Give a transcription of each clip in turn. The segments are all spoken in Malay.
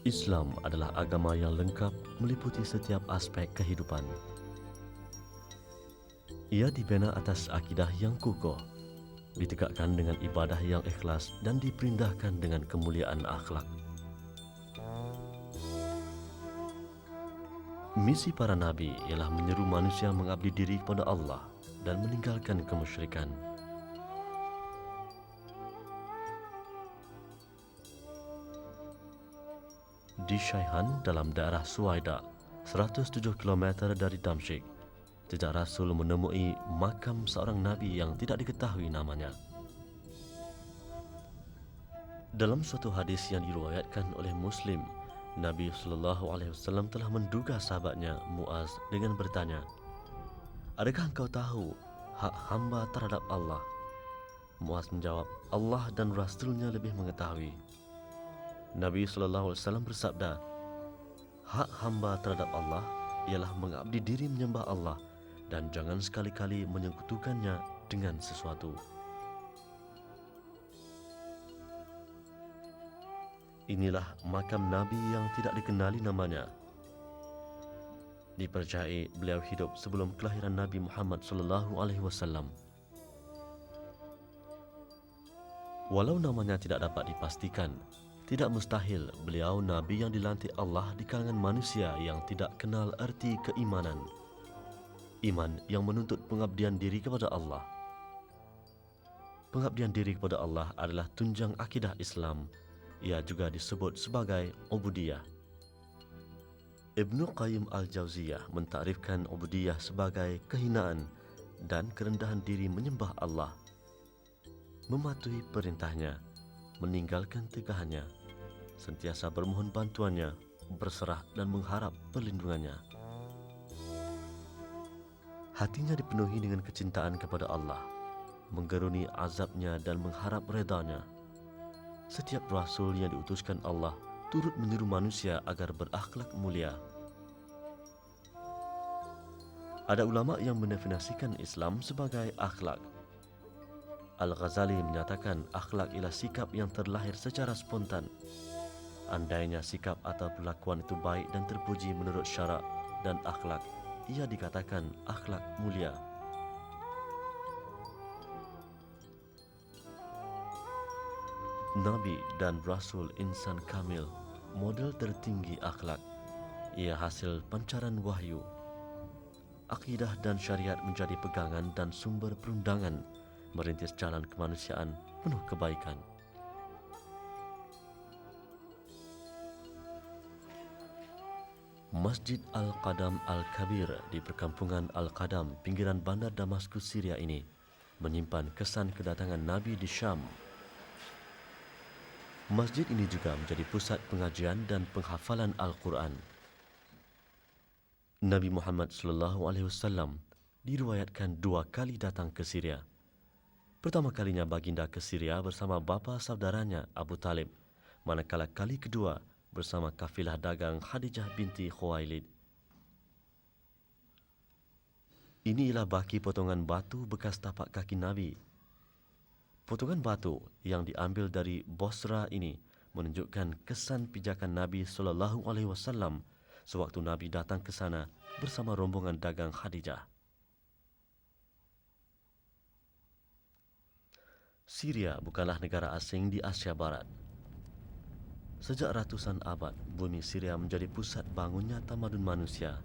Islam adalah agama yang lengkap meliputi setiap aspek kehidupan. Ia dibina atas akidah yang kukuh, ditegakkan dengan ibadah yang ikhlas dan diperindahkan dengan kemuliaan akhlak. Misi para nabi ialah menyeru manusia mengabdi diri kepada Allah dan meninggalkan kemusyrikan. Di Syaihan dalam daerah Suwaida, 107 km dari Damsyik, jejak Rasul menemui makam seorang nabi yang tidak diketahui namanya. Dalam suatu hadis yang diriwayatkan oleh Muslim, Nabi SAW telah menduga sahabatnya Muaz dengan bertanya, "Adakah engkau tahu hak hamba terhadap Allah?" Muaz menjawab, "Allah dan Rasulnya lebih mengetahui." Nabi SAW bersabda, "Hak hamba terhadap Allah ialah mengabdi diri menyembah Allah dan jangan sekali-kali menyekutukannya dengan sesuatu." Inilah makam Nabi yang tidak dikenali namanya. Dipercayai beliau hidup sebelum kelahiran Nabi Muhammad SAW. Walau namanya tidak dapat dipastikan, tidak mustahil beliau Nabi yang dilantik Allah di kalangan manusia yang tidak kenal arti keimanan. Iman yang menuntut pengabdian diri kepada Allah. Pengabdian diri kepada Allah adalah tunjang akidah Islam. Ia juga disebut sebagai ubudiyah. Ibnu Qayyim al-Jauziyah mentakrifkan ubudiyah sebagai kehinaan dan kerendahan diri menyembah Allah, mematuhi perintahnya, meninggalkan tegahannya, sentiasa bermohon bantuannya, berserah dan mengharap perlindungannya. Hatinya dipenuhi dengan kecintaan kepada Allah, menggeruni azabnya dan mengharap redanya. Setiap Rasul yang diutuskan Allah turut menyeru manusia agar berakhlak mulia. Ada ulama yang mendefinisikan Islam sebagai akhlak. Al-Ghazali menyatakan akhlak ialah sikap yang terlahir secara spontan. Andainya sikap atau perlakuan itu baik dan terpuji menurut syarak dan akhlak, ia dikatakan akhlak mulia. Nabi dan Rasul insan kamil, model tertinggi akhlak. Ia hasil pancaran wahyu. Akidah dan syariat menjadi pegangan dan sumber perundangan merintis jalan kemanusiaan penuh kebaikan. Masjid Al-Qadam Al-Kabir di perkampungan Al-Qadam, pinggiran bandar Damaskus, Syria ini menyimpan kesan kedatangan Nabi di Syam. Masjid ini juga menjadi pusat pengajian dan penghafalan Al-Quran. Nabi Muhammad SAW diriwayatkan 2 kali datang ke Syria. Pertama kalinya baginda ke Syria bersama bapa saudaranya Abu Talib, manakala kali kedua bersama kafilah dagang Khadijah binti Khuwailid. Inilah baki potongan batu bekas tapak kaki Nabi. Potongan batu yang diambil dari Bosra ini menunjukkan kesan pijakan Nabi SAW sewaktu Nabi datang ke sana bersama rombongan dagang Khadijah. Syria bukanlah negara asing di Asia Barat. Sejak ratusan abad, bumi Syria menjadi pusat bangunnya tamadun manusia.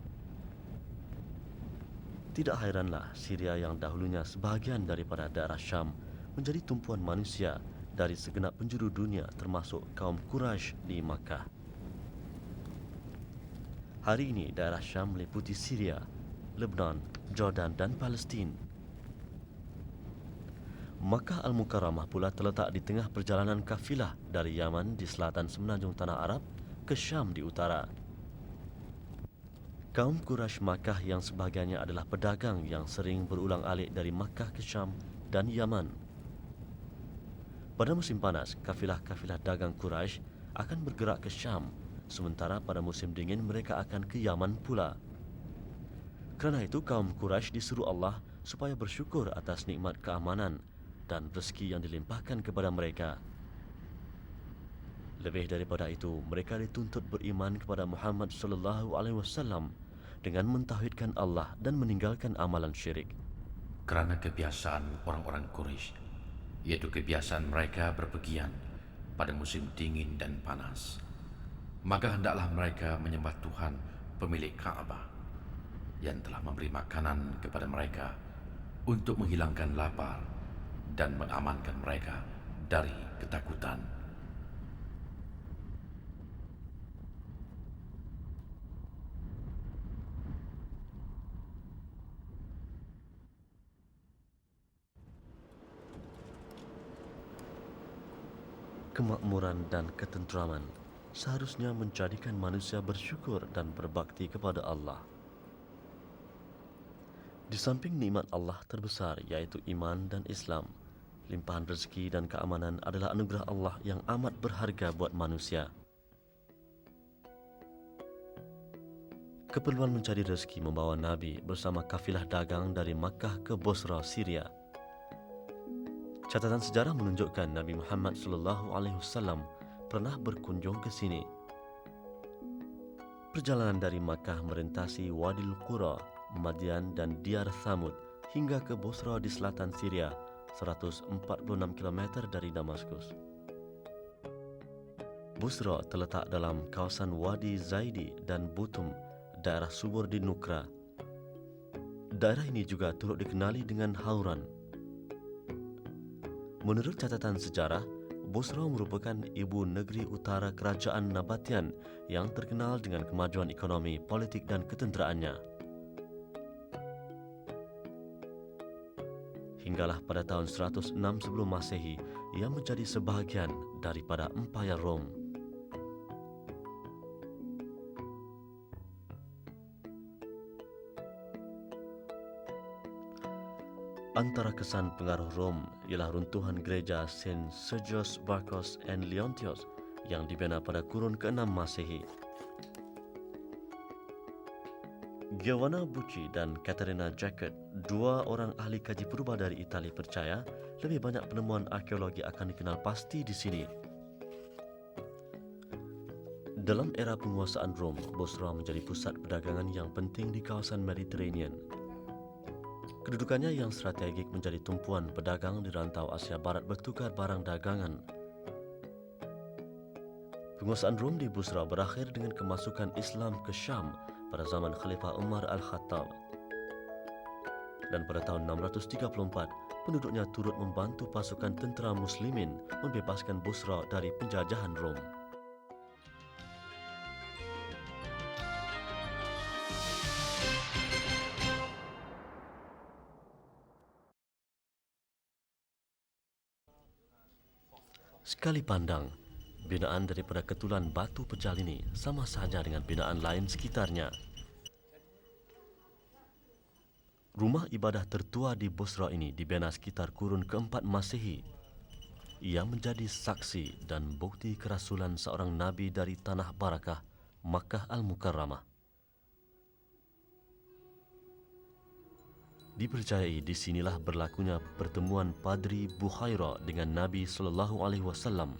Tidak hairanlah Syria yang dahulunya sebahagian daripada daerah Syam menjadi tumpuan manusia dari segenap penjuru dunia termasuk kaum Quraisy di Makkah. Hari ini daerah Syam meliputi Syria, Lebanon, Jordan dan Palestin. Makkah Al-Mukarramah pula terletak di tengah perjalanan kafilah dari Yaman di selatan semenanjung tanah Arab ke Syam di utara. Kaum Quraisy Makkah yang sebahagiannya adalah pedagang yang sering berulang-alik dari Makkah ke Syam dan Yaman. Pada musim panas, kafilah-kafilah dagang Quraisy akan bergerak ke Syam, sementara pada musim dingin mereka akan ke Yaman pula. Kerana itu kaum Quraisy disuruh Allah supaya bersyukur atas nikmat keamanan dan rezeki yang dilimpahkan kepada mereka. Lebih daripada itu, mereka dituntut beriman kepada Muhammad sallallahu alaihi wasallam dengan mentauhidkan Allah dan meninggalkan amalan syirik. Kerana kebiasaan orang-orang Quraisy, yaitu kebiasaan mereka berpergian pada musim dingin dan panas, maka hendaklah mereka menyembah Tuhan pemilik Ka'bah yang telah memberi makanan kepada mereka untuk menghilangkan lapar dan mengamankan mereka dari ketakutan. Kemakmuran dan ketenteraman seharusnya menjadikan manusia bersyukur dan berbakti kepada Allah. Di samping nikmat Allah terbesar iaitu iman dan Islam, limpahan rezeki dan keamanan adalah anugerah Allah yang amat berharga buat manusia. Keperluan mencari rezeki membawa Nabi bersama kafilah dagang dari Makkah ke Bosra, Syria. Catatan sejarah menunjukkan Nabi Muhammad sallallahu alaihi wasallam pernah berkunjung ke sini. Perjalanan dari Makkah merintasi Wadil Qura, Madian dan Diyar Thamud hingga ke Bosra di selatan Syria, 146 km dari Damaskus. Bosra terletak dalam kawasan Wadi Zaidi dan Butum, daerah subur di Nukra. Daerah ini juga turut dikenali dengan Hauran. Menurut catatan sejarah, Bosra merupakan ibu negeri utara kerajaan Nabatian yang terkenal dengan kemajuan ekonomi, politik dan ketenteraannya. Hinggalah pada tahun 106 sebelum Masehi, ia menjadi sebahagian daripada Empayar Rom. Antara kesan pengaruh Rom ialah runtuhan gereja Saint Sergius Barcos and Leontios yang dibina pada kurun ke-6 Masehi. Giovanna Bucci dan Caterina Jacquet, dua orang ahli kaji purba dari Itali, percaya lebih banyak penemuan arkeologi akan dikenal pasti di sini. Dalam era penguasaan Rom, Bosra menjadi pusat perdagangan yang penting di kawasan Mediterranean. Kedudukannya yang strategik menjadi tumpuan pedagang di rantau Asia Barat bertukar barang dagangan. Penguasaan Rom di Bosra berakhir dengan kemasukan Islam ke Syam pada zaman Khalifah Umar Al-Khattab. Dan pada tahun 634, penduduknya turut membantu pasukan tentera Muslimin membebaskan Bosra dari penjajahan Rom. Sekali pandang, binaan daripada ketulan batu pejal ini sama sahaja dengan binaan lain sekitarnya. Rumah ibadah tertua di Bosra ini dibina sekitar kurun ke-4 Masehi. Ia menjadi saksi dan bukti kerasulan seorang Nabi dari Tanah Barakah, Makkah Al-Mukarramah. Dipercayai di sinilah berlakunya pertemuan Padri Bukhaira dengan Nabi sallallahu alaihi wasallam.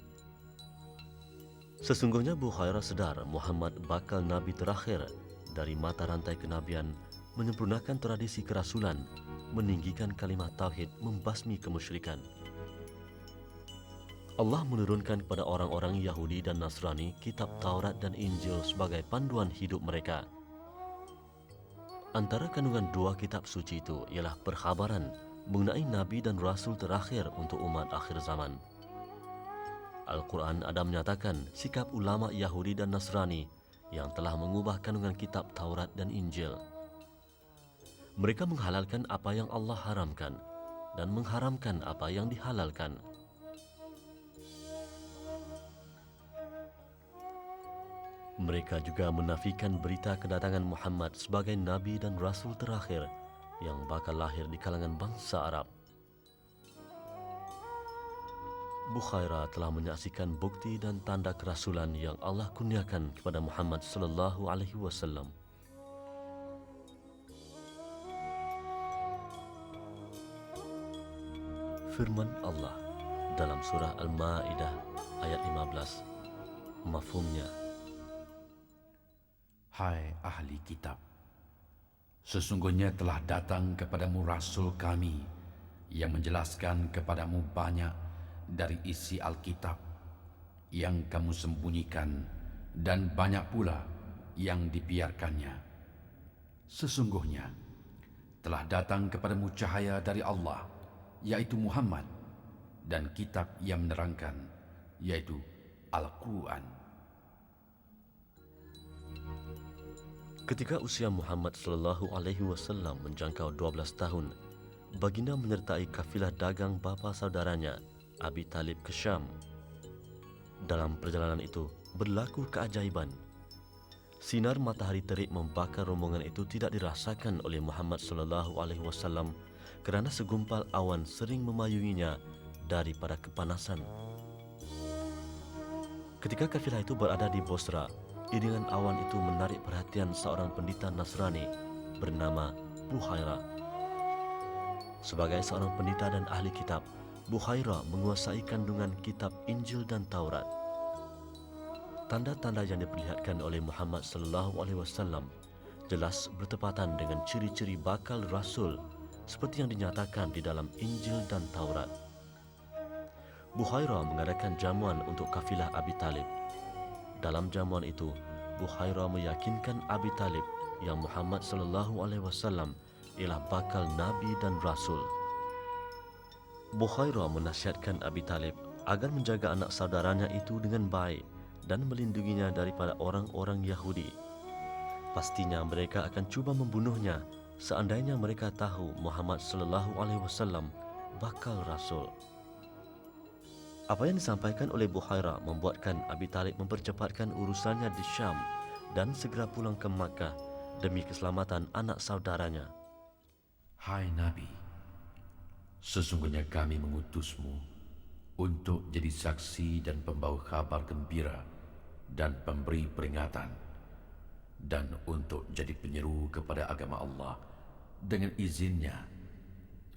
Sesungguhnya Bukhaira sedar Muhammad bakal nabi terakhir dari mata rantai kenabian, menyempurnakan tradisi kerasulan, meninggikan kalimat tauhid, membasmi kemusyrikan. Allah menurunkan kepada orang-orang Yahudi dan Nasrani kitab Taurat dan Injil sebagai panduan hidup mereka. Antara kandungan dua kitab suci itu ialah perkhabaran mengenai Nabi dan Rasul terakhir untuk umat akhir zaman. Al-Quran ada menyatakan sikap ulama Yahudi dan Nasrani yang telah mengubah kandungan kitab Taurat dan Injil. Mereka menghalalkan apa yang Allah haramkan dan mengharamkan apa yang dihalalkan. Mereka juga menafikan berita kedatangan Muhammad sebagai Nabi dan Rasul terakhir yang bakal lahir di kalangan bangsa Arab. Bukhaira telah menyaksikan bukti dan tanda kerasulan yang Allah kurniakan kepada Muhammad sallallahu alaihi wasallam. Firman Allah dalam surah Al-Ma'idah ayat 15. Mafhumnya, Hai ahli kitab, sesungguhnya telah datang kepadamu Rasul kami yang menjelaskan kepadamu banyak dari isi Alkitab yang kamu sembunyikan dan banyak pula yang dibiarkannya. Sesungguhnya telah datang kepadamu cahaya dari Allah, yaitu Muhammad, dan kitab yang menerangkan, yaitu Al-Quran. ketika usia Muhammad sallallahu alaihi wasallam menjangkau 12 tahun, baginda menyertai kafilah dagang bapa saudaranya Abi Talib ke Syam. Dalam perjalanan itu berlaku keajaiban. Sinar matahari terik membakar rombongan itu tidak dirasakan oleh Muhammad sallallahu alaihi wasallam kerana segumpal awan sering memayunginya daripada kepanasan. Ketika kafilah itu berada di Bosra, iringan awan itu menarik perhatian seorang pendeta Nasrani bernama Buhaira. Sebagai seorang pendeta dan ahli kitab, Buhaira menguasai kandungan kitab Injil dan Taurat. Tanda-tanda yang diperlihatkan oleh Muhammad sallallahu alaihi wasallam jelas bertepatan dengan ciri-ciri bakal rasul seperti yang dinyatakan di dalam Injil dan Taurat. Buhaira mengadakan jamuan untuk kafilah Abi Talib. Dalam jamuan itu, Buhaira meyakinkan Abi Talib yang Muhammad sallallahu alaihi wasallam ialah bakal nabi dan rasul. Buhaira menasihatkan Abi Talib agar menjaga anak saudaranya itu dengan baik dan melindunginya daripada orang-orang Yahudi. Pastinya mereka akan cuba membunuhnya seandainya mereka tahu Muhammad sallallahu alaihi wasallam bakal rasul. Apa yang disampaikan oleh Buhaira membuatkan Abi Talib mempercepatkan urusannya di Syam dan segera pulang ke Makkah demi keselamatan anak saudaranya. Hai Nabi, sesungguhnya kami mengutusmu untuk jadi saksi dan pembawa kabar gembira dan pemberi peringatan, dan untuk jadi penyeru kepada agama Allah dengan izinnya,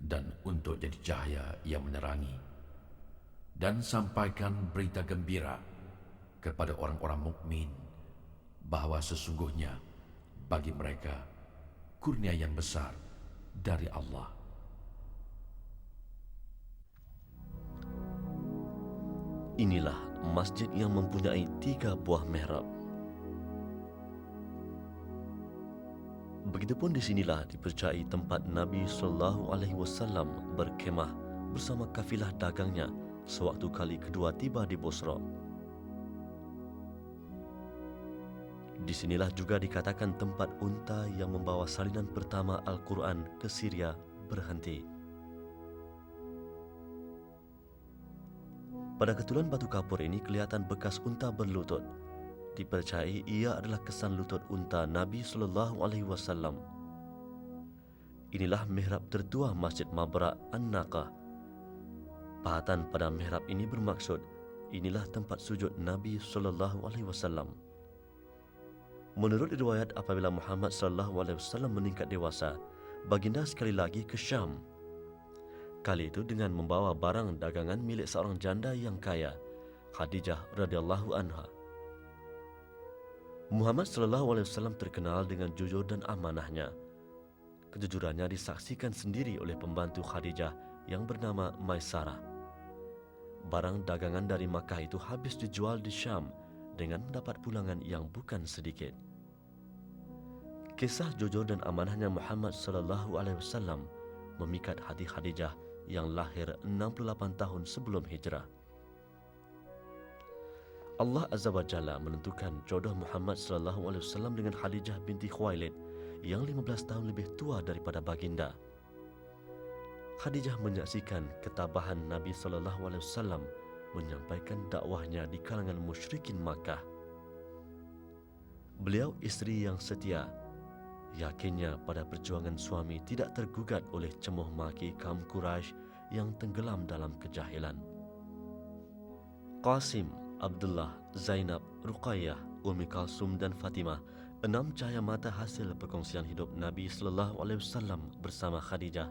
dan untuk jadi cahaya yang menerangi, dan sampaikan berita gembira kepada orang-orang mukmin bahawa sesungguhnya bagi mereka kurnia yang besar dari Allah. Inilah masjid yang mempunyai 3 buah mihrab. Begitupun di sinilah dipercayai tempat Nabi sallallahu alaihi wasallam berkemah bersama kafilah dagangnya sewaktu kali kedua tiba di Bosra. Di sinilah juga dikatakan tempat unta yang membawa salinan pertama Al-Quran ke Syria berhenti. Pada ketulan batu kapur ini kelihatan bekas unta berlutut. Dipercayai ia adalah kesan lutut unta Nabi sallallahu alaihi wasallam. Inilah mihrab tertua Masjid Mabra' An-Naqah. Pahatan pada mihrab ini bermaksud inilah tempat sujud Nabi sallallahu alaihi wasallam. Menurut riwayat, apabila Muhammad sallallahu alaihi wasallam meningkat dewasa, baginda sekali lagi ke Syam. Kali itu dengan membawa barang dagangan milik seorang janda yang kaya, Khadijah radhiyallahu anha. Muhammad sallallahu alaihi wasallam terkenal dengan jujur dan amanahnya. Kejujurannya disaksikan sendiri oleh pembantu Khadijah yang bernama Maisarah. Barang dagangan dari Makkah itu habis dijual di Syam dengan mendapat pulangan yang bukan sedikit. Kisah jujur dan amanahnya Muhammad sallallahu alaihi wasallam memikat hati Khadijah yang lahir 68 tahun sebelum hijrah. Allah Azza wa Jalla menentukan jodoh Muhammad sallallahu alaihi wasallam dengan Khadijah binti Khuwailid yang 15 tahun lebih tua daripada baginda. Khadijah menyaksikan ketabahan Nabi sallallahu alaihi wasallam menyampaikan dakwahnya di kalangan musyrikin Makkah. Beliau isteri yang setia, yakinnya pada perjuangan suami tidak tergugat oleh cemuh maki kaum Quraisy yang tenggelam dalam kejahilan. Qasim, Abdullah, Zainab, Ruqayyah, Ummi Kalsum dan Fatimah, 6 cahaya mata hasil perkongsian hidup Nabi sallallahu alaihi wasallam bersama Khadijah.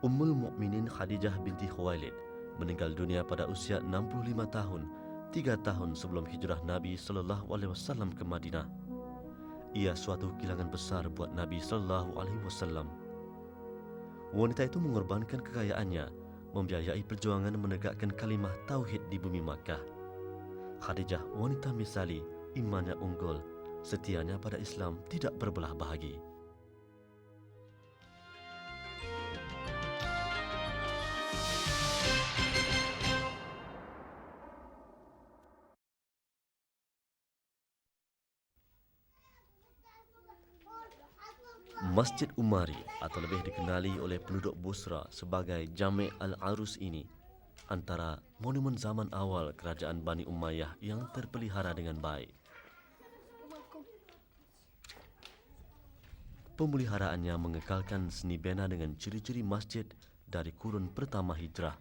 Ummul Mukminin Khadijah binti Khuwailid meninggal dunia pada usia 65 tahun 3 tahun sebelum hijrah Nabi sallallahu alaihi wasallam ke Madinah. Ia suatu kilangan besar buat Nabi sallallahu alaihi wasallam. Wanita itu mengorbankan kekayaannya, membiayai perjuangan menegakkan kalimah tauhid di bumi Makkah. Khadijah wanita misali, imannya unggul, setianya pada Islam tidak berbelah bahagi. Masjid Umari atau lebih dikenali oleh penduduk Busra sebagai Jami' Al-Arus ini antara monumen zaman awal kerajaan Bani Umayyah yang terpelihara dengan baik. Pemeliharaannya mengekalkan seni bina dengan ciri-ciri masjid dari kurun pertama hijrah.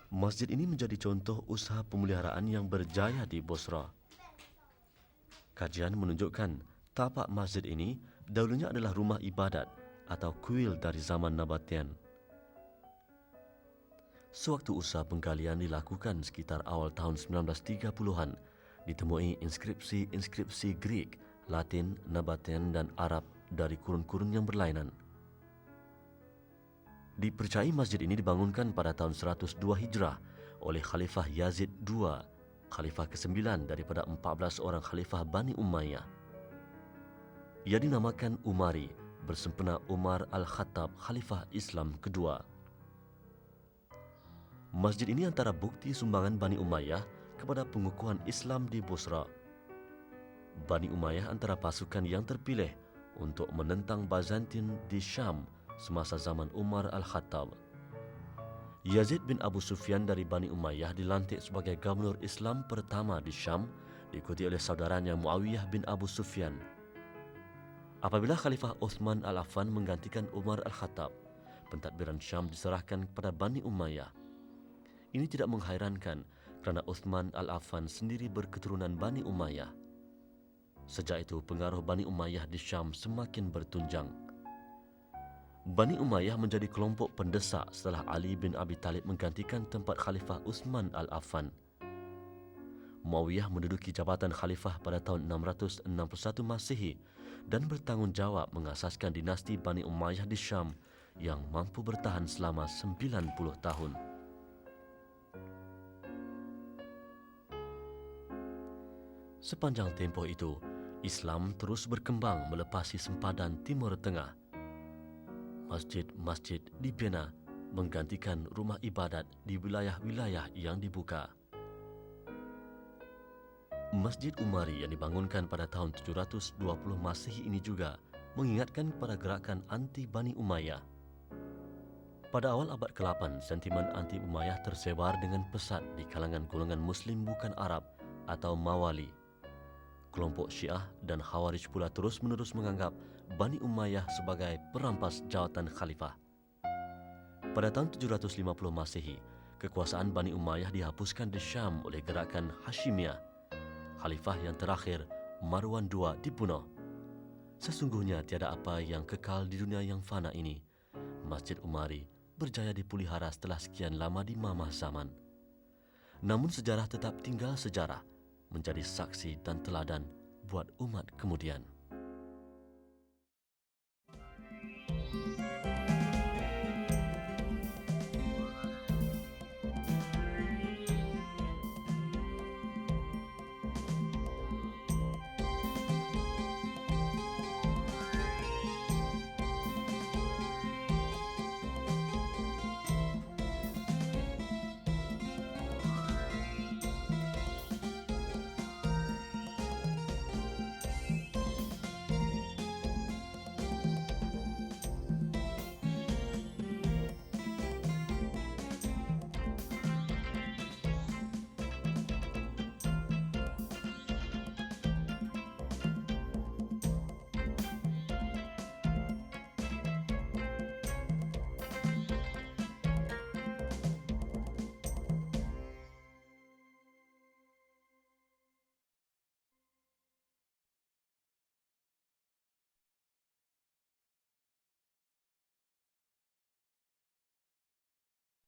Masjid ini menjadi contoh usaha pemeliharaan yang berjaya di Busra. Kajian menunjukkan tapak masjid ini dahulunya adalah rumah ibadat atau kuil dari zaman Nabatian. Sewaktu usaha penggalian dilakukan sekitar awal tahun 1930-an, ditemui inskripsi-inskripsi Greek, Latin, Nabatian dan Arab dari kurun-kurun yang berlainan. Dipercayai masjid ini dibangunkan pada tahun 102 Hijrah oleh Khalifah Yazid II, Khalifah ke-9 daripada 14 orang Khalifah Bani Umayyah. Ia dinamakan Umari, bersempena Umar Al-Khattab, Khalifah Islam kedua. Masjid ini antara bukti sumbangan Bani Umayyah kepada pengukuhan Islam di Busra. Bani Umayyah antara pasukan yang terpilih untuk menentang Bazantin di Syam semasa zaman Umar Al-Khattab. Yazid bin Abu Sufyan dari Bani Umayyah dilantik sebagai gubernur Islam pertama di Syam, diikuti oleh saudaranya Muawiyah bin Abu Sufyan. Apabila Khalifah Uthman Al-Affan menggantikan Umar Al-Khattab, pentadbiran Syam diserahkan kepada Bani Umayyah. Ini tidak menghairankan kerana Uthman Al-Affan sendiri berketurunan Bani Umayyah. Sejak itu pengaruh Bani Umayyah di Syam semakin bertunjang. Bani Umayyah menjadi kelompok pendesak setelah Ali bin Abi Talib menggantikan tempat Khalifah Uthman Al-Affan. Muawiyah menduduki jabatan khalifah pada tahun 661 Masehi dan bertanggungjawab mengasaskan dinasti Bani Umayyah di Syam yang mampu bertahan selama 90 tahun. Sepanjang tempoh itu, Islam terus berkembang melepasi sempadan Timur Tengah. Masjid-masjid dibina menggantikan rumah ibadat di wilayah-wilayah yang dibuka. Masjid Umari yang dibangunkan pada tahun 720 Masehi ini juga mengingatkan kepada gerakan anti Bani Umayyah. Pada awal abad ke-8, sentimen anti Umayyah tersebar dengan pesat di kalangan golongan Muslim bukan Arab atau Mawali. Kelompok Syiah dan Khawarij pula terus-menerus menganggap Bani Umayyah sebagai perampas jawatan khalifah. Pada tahun 750 Masehi, kekuasaan Bani Umayyah dihapuskan di Syam oleh gerakan Hashimiyah. Khalifah yang terakhir, Marwan II, dibunuh. Sesungguhnya tiada apa yang kekal di dunia yang fana ini. Masjid Umari berjaya dipelihara setelah sekian lama di mamah zaman. Namun sejarah tetap tinggal sejarah, menjadi saksi dan teladan buat umat kemudian.